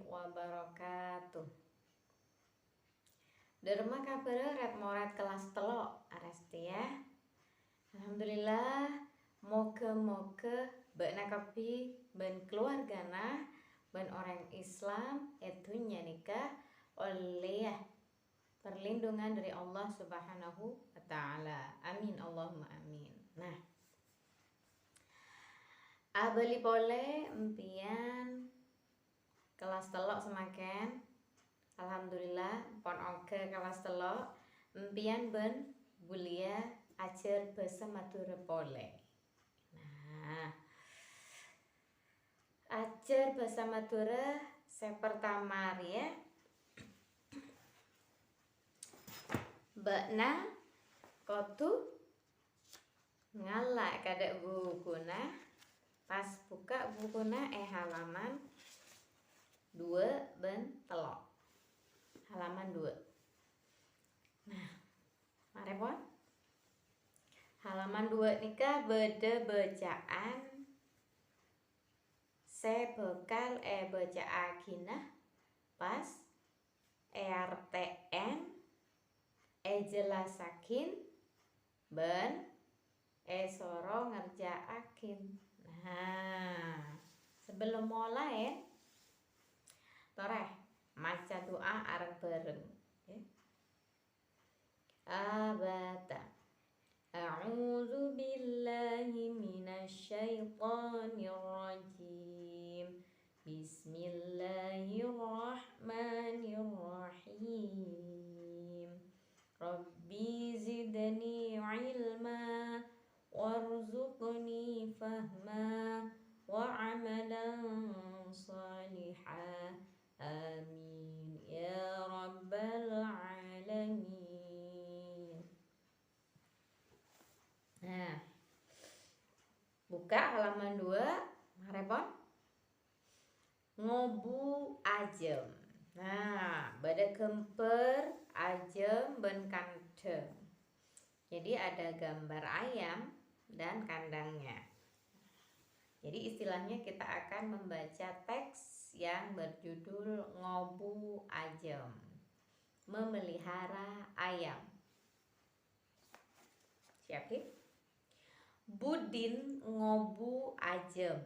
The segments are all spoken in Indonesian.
wabarakatuh. Derma kabar red moret kelas telok aresti ya. Alhamdulillah, moga-moga bena kapi ben keluargana ben orang Islam itu nikah oleh perlindungan dari Allah Subhanahu wa taala. Amin Allahumma amin. Nah, abeli boleh empian kelas telok semakin alhamdulillah pon oke kelas telok empian ben bulia ajar bahasa Madura boleh. Nah, ajar bahasa Madura saya pertama ya. Bakna kotu ngalak kada bukuna pas buka bukuna halaman 2 ben telok halaman 2. Nah, mari pon halaman 2 nikah beda bacaan saya bekal baca akinah pas RTN jelasakin ben soro ngerjaakin. Nah, sebelum mulai toreh maca doa areng bareng ya. Abata a'udzu billahi minasyaitonir rajim. Bismillahirrahmanirrahim. Rabbi zidni ilma warzuqni fahma wa amalan salihah. Amin ya rabbal alamin. Nah, buka halaman 2 marepon ngobu ajem. Nah, bada kemper ajem ben kandeng. Jadi ada gambar ayam dan kandangnya. Jadi istilahnya kita akan membaca teks yang berjudul ngobu ajem, memelihara ayam. Siap? Budin ngobu ajem.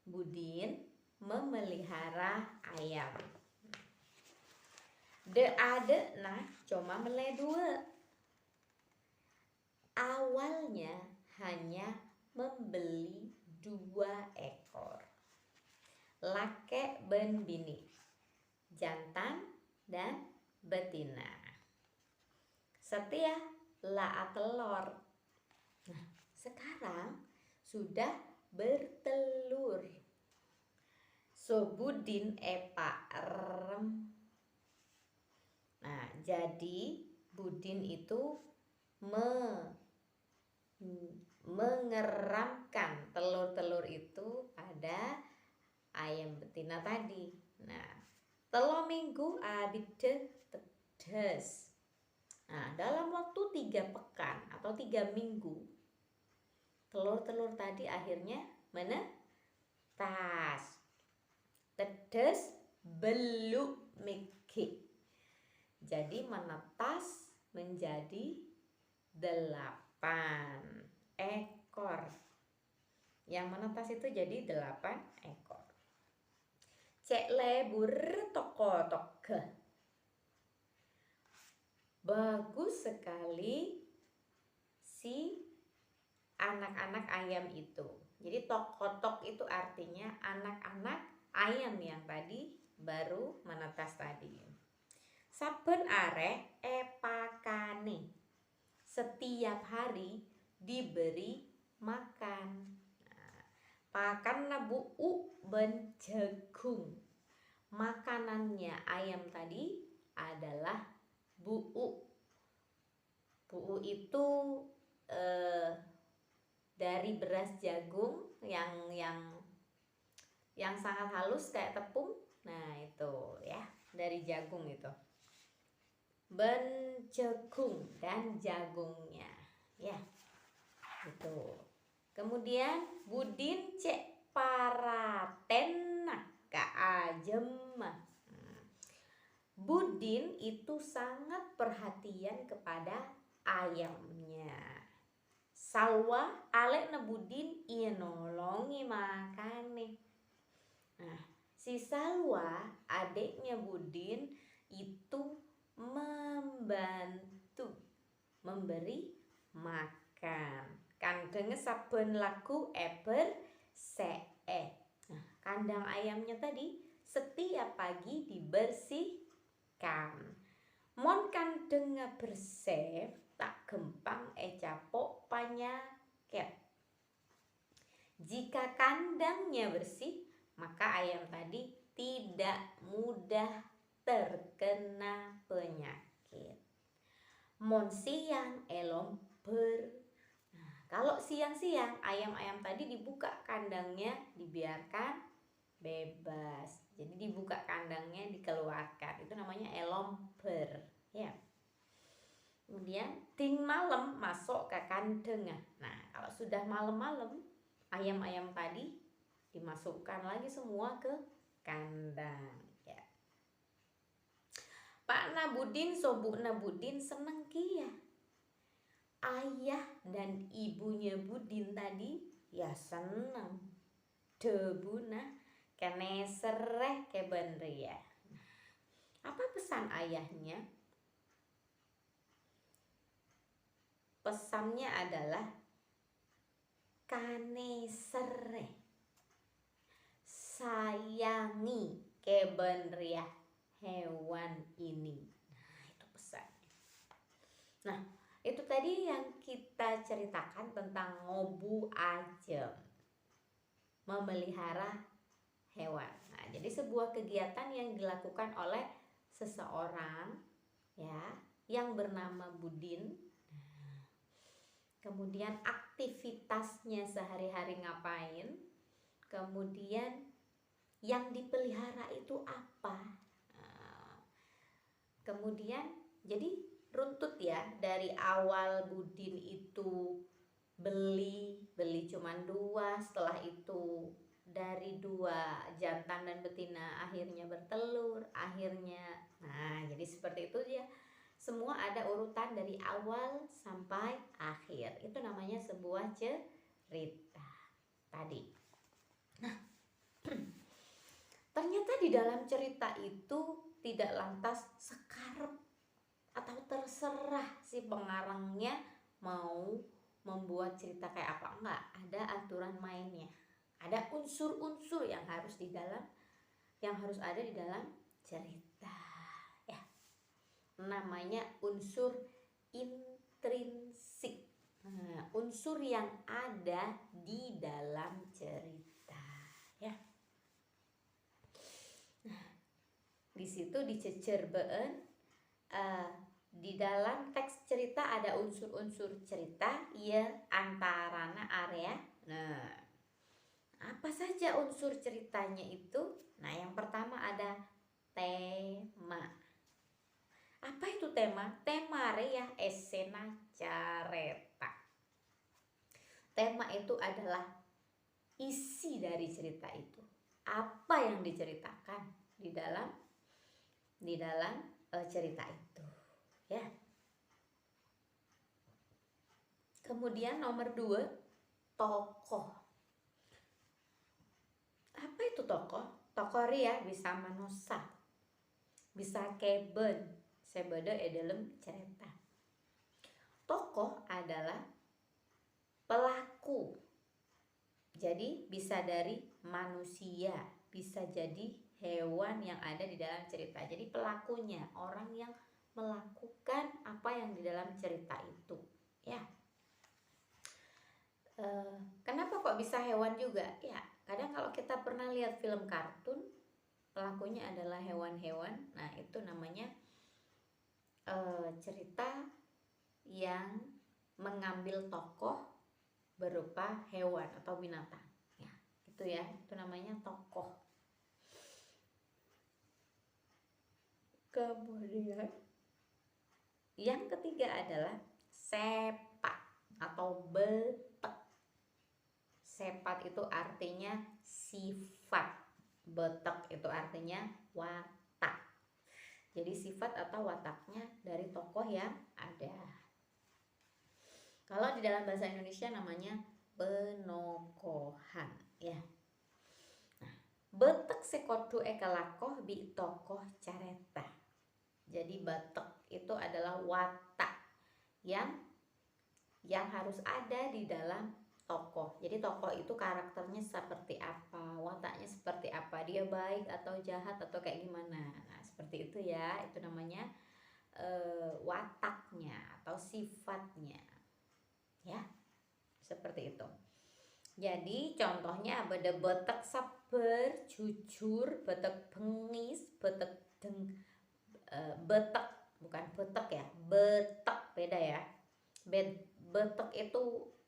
Budin memelihara ayam. De ade nah cuma mele 2. Awalnya hanya membeli 2 ekor. Lake ben bini, jantan dan betina. Setia la telur. Nah, sekarang sudah bertelur. Sobudin parem. Nah, jadi budin itu mengeramkan telur-telur itu pada ayam betina tadi. Nah, telur minggu abide tedes. Nah, dalam waktu 3 pekan atau 3 minggu telur-telur tadi akhirnya menetas. Tedes beluk miki. Jadi menetas menjadi 8 ekor. Yang menetas itu jadi 8 ekor. Cek lebur toko. Bagus sekali si anak-anak ayam itu. Jadi tok itu artinya anak-anak ayam yang tadi baru menetas tadi. Saben arek pakane. Setiap hari diberi makan. Nah, pakan nabu ben jagung. Makanannya ayam tadi adalah buu. Buu itu dari beras jagung yang sangat halus kayak tepung. Nah, itu ya, dari jagung itu. Ben jagung dan jagungnya ya gitu. Kemudian budin cek paraten ka ajem. Budin itu sangat perhatian kepada ayamnya. Salwa alekna Budin ia nolongi makane. Nah, si Salwa adiknya Budin itu membantu memberi makan. Kandangnya saben laku Nah, kandang ayamnya tadi setiap pagi dibersihkan. Mon kandangnya bersih tak gempang capok penyakit. Jika kandangnya bersih, maka ayam tadi tidak mudah terkena penyakit. Mon siang elom kalau siang-siang ayam-ayam tadi dibuka kandangnya, dibiarkan bebas. Jadi dibuka kandangnya, dikeluarkan. Itu namanya elomper, ya. Kemudian ting malam masuk ke kandang. Nah, kalau sudah malam-malam, ayam-ayam tadi dimasukkan lagi semua ke kandang, ya. Pak Nabudin, Sobu Nabudin seneng kia. Ayah dan ibunya Budin tadi ya seneng. Debuna kene sereh ke benria. Apa pesan ayahnya? Pesannya adalah kane sereh, sayangi ke benria hewan ini. Nah, itu pesannya. Nah, itu tadi yang kita ceritakan tentang ngobu ajem, memelihara hewan. Nah, jadi sebuah kegiatan yang dilakukan oleh seseorang ya yang bernama Budin. Kemudian aktivitasnya sehari-hari ngapain? Kemudian yang dipelihara itu apa? Kemudian jadi runtut ya, dari awal Budin itu beli cuman 2, setelah itu dari 2 jantan dan betina akhirnya bertelur, akhirnya. Nah, jadi seperti itu ya. Semua ada urutan dari awal sampai akhir. Itu namanya sebuah cerita tadi. Nah, ternyata di dalam cerita itu tidak lantas sekarep atau terserah si pengarangnya mau membuat cerita kayak apa. Enggak, ada aturan mainnya. Ada unsur-unsur yang harus ada di dalam cerita. Ya. Namanya unsur intrinsik. Nah, unsur yang ada di dalam cerita, ya. Nah, di situ dicecer beun. Di dalam teks cerita ada unsur-unsur cerita ya antarana area. Nah, apa saja unsur ceritanya itu? Nah, yang pertama ada tema. Apa itu tema? Tema rea esena careta. Tema itu adalah isi dari cerita itu. Apa yang diceritakan di dalam cerita itu, ya. Kemudian nomor 2, tokoh. Apa itu tokoh? Tokoh ria bisa manusia, bisa keben, sebeda dalam cerita. Tokoh adalah pelaku. Jadi bisa dari manusia, bisa jadi hewan yang ada di dalam cerita. Jadi pelakunya, orang yang melakukan apa yang di dalam cerita itu, ya. Kenapa kok bisa hewan juga? Ya, kadang kalau kita pernah lihat film kartun, pelakunya adalah hewan-hewan. Nah, itu namanya cerita yang mengambil tokoh berupa hewan atau binatang. Ya, itu ya, itu namanya tokoh. Kemudian yang ketiga adalah sepat atau betek. Sepat itu artinya sifat. Betek itu artinya watak. Jadi sifat atau wataknya dari tokoh yang ada. Kalau di dalam bahasa Indonesia namanya penokohan, ya. Nah, betek sekodu ekalakoh bi tokoh careta. Jadi betek itu adalah watak yang harus ada di dalam tokoh. Jadi tokoh itu karakternya seperti apa, wataknya seperti apa, dia baik atau jahat atau kayak gimana. Nah, seperti itu ya, itu namanya wataknya atau sifatnya. Ya, seperti itu. Jadi contohnya ada betek sabar, jujur, betek bengis, betek betek, bukan betek ya, betek beda ya. Betek itu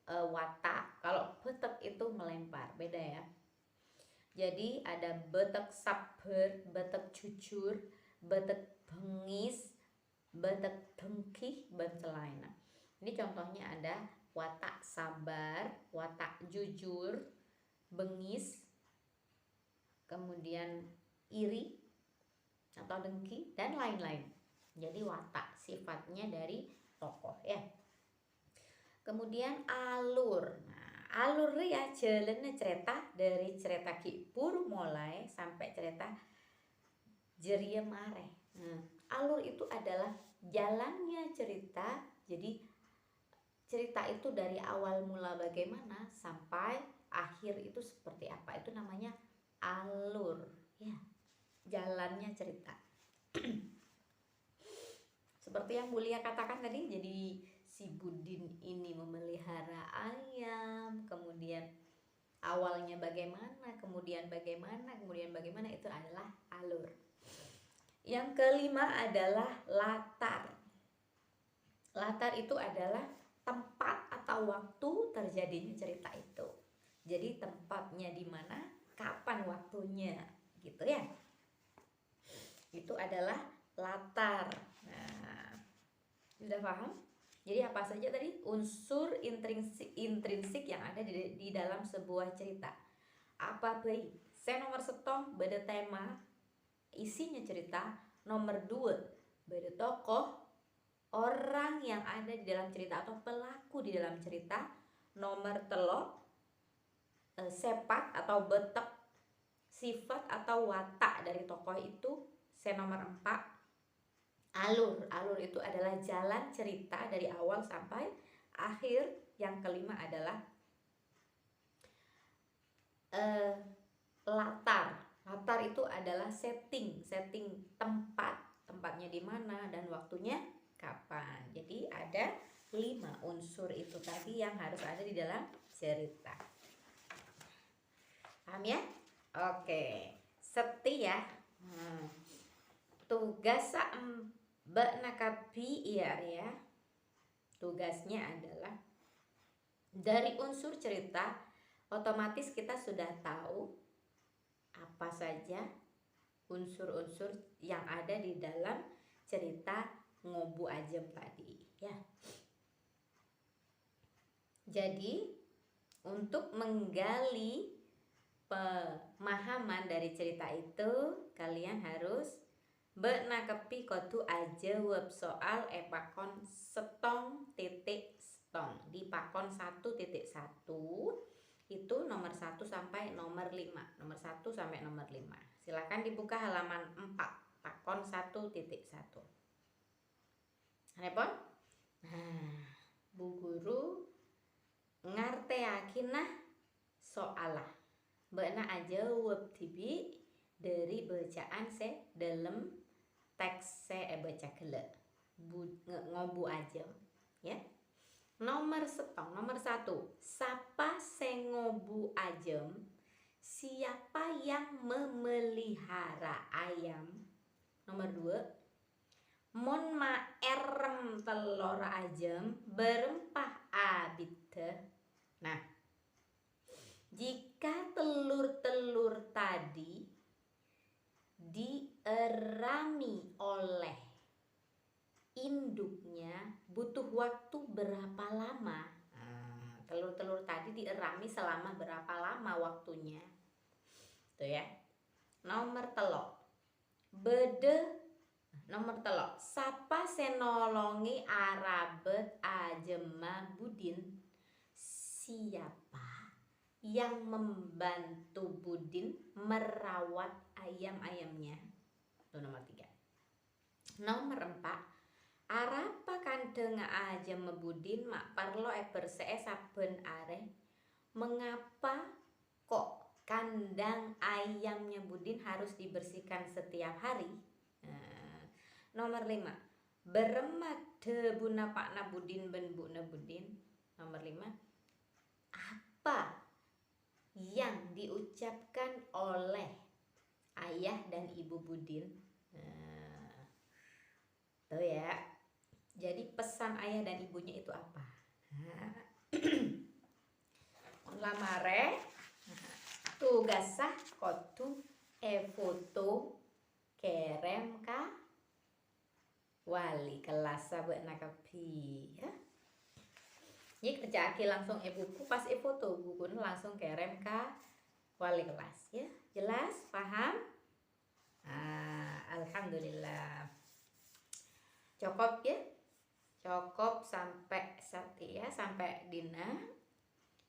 watak, kalau betek itu melempar, beda ya. Jadi ada betek sabar, betek jujur, betek bengis, betek dengkih, bencelaina. Ini contohnya ada watak sabar, watak jujur, bengis, kemudian iri atau dengki dan lain-lain. Jadi watak sifatnya dari tokoh ya. Kemudian alur. Nah, alur ya jalannya cerita dari cerita Kipur mulai sampai cerita Jeria Mare. Nah, alur itu adalah jalannya cerita. Jadi cerita itu dari awal mula bagaimana sampai akhir itu seperti apa, itu namanya alur ya, jalannya cerita. Seperti yang Mulia katakan tadi, jadi si Budin ini memelihara ayam, kemudian awalnya bagaimana, kemudian bagaimana, itu adalah alur. Yang kelima adalah latar. Latar itu adalah tempat atau waktu terjadinya cerita itu. Jadi tempatnya di mana, kapan waktunya, gitu ya. Itu adalah latar. Nah, sudah paham? Jadi apa saja tadi unsur intrinsik yang ada di dalam sebuah cerita. Apa baik? Saya nomor setong beda tema isinya cerita. Nomor 2 beda tokoh, orang yang ada di dalam cerita atau pelaku di dalam cerita. Nomor 3 sepat atau betek, sifat atau watak dari tokoh itu. Saya nomor 4 alur. Alur itu adalah jalan cerita dari awal sampai akhir. Yang kelima adalah latar. Latar itu adalah setting tempatnya di mana dan waktunya kapan. Jadi ada 5 unsur itu tadi yang harus ada di dalam cerita. Paham ya? Oke. Setia. Tugas Mbak Nakabi ya. Tugasnya adalah dari unsur cerita, otomatis kita sudah tahu apa saja unsur-unsur yang ada di dalam cerita Ngobu Ajem tadi ya. Jadi untuk menggali pemahaman dari cerita itu, kalian harus benakepi kodu aja web soal pakon setong titik setong di pakon 1.1 itu nomor 1 sampai nomor 5. Nomor 1 sampai nomor 5. Silakan dibuka halaman 4 pakon 1.1. Repon? Nah, Bu Guru ngarteakinah soalah. Mbakna aja web tibi dari bacaan se dalam teks se baca gele. Ngobu aja ya. Nomor 1, sapa se ngobu ajem? Siapa yang memelihara ayam? Nomor 2, mon ma erem telur ajem berempah abide. Nah, jika telur-telur tadi dierami oleh induknya, butuh waktu berapa lama? Telur-telur tadi dierami selama berapa lama waktunya? Tuh ya. Nomor telok. Bede nomor telok. Sapa senolongi Arabet Ajema Budin? Siapa yang membantu Budin merawat ayam-ayamnya? Itu nomor 3. Nomor 4. Arapa kandeng Ajema Budin mak parlo bersee saben areh? Mengapa kok kandang ayamnya Budin harus dibersihkan setiap hari? Nomor 5. Beremat debuna pakna Budin ben buna Budin. Nomor 5. Apa yang diucapkan oleh ayah dan ibu Budin? Tuh ya. Jadi pesan ayah dan ibunya itu apa? Lamare tugasah kotu foto kerem ka wali kelas sabek nakapi ya. Jadi kerja aki langsung buku pas foto buku langsung kerem ka wali kelas ya. Jelas paham? Alhamdulillah. Cukup ya. Cukup sampai sati ya, sampai dina.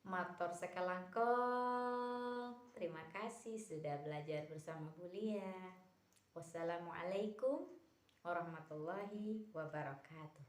Matur sekelangkong. Terima kasih sudah belajar bersama Bu Lia. Wassalamualaikum warahmatullahi wabarakatuh.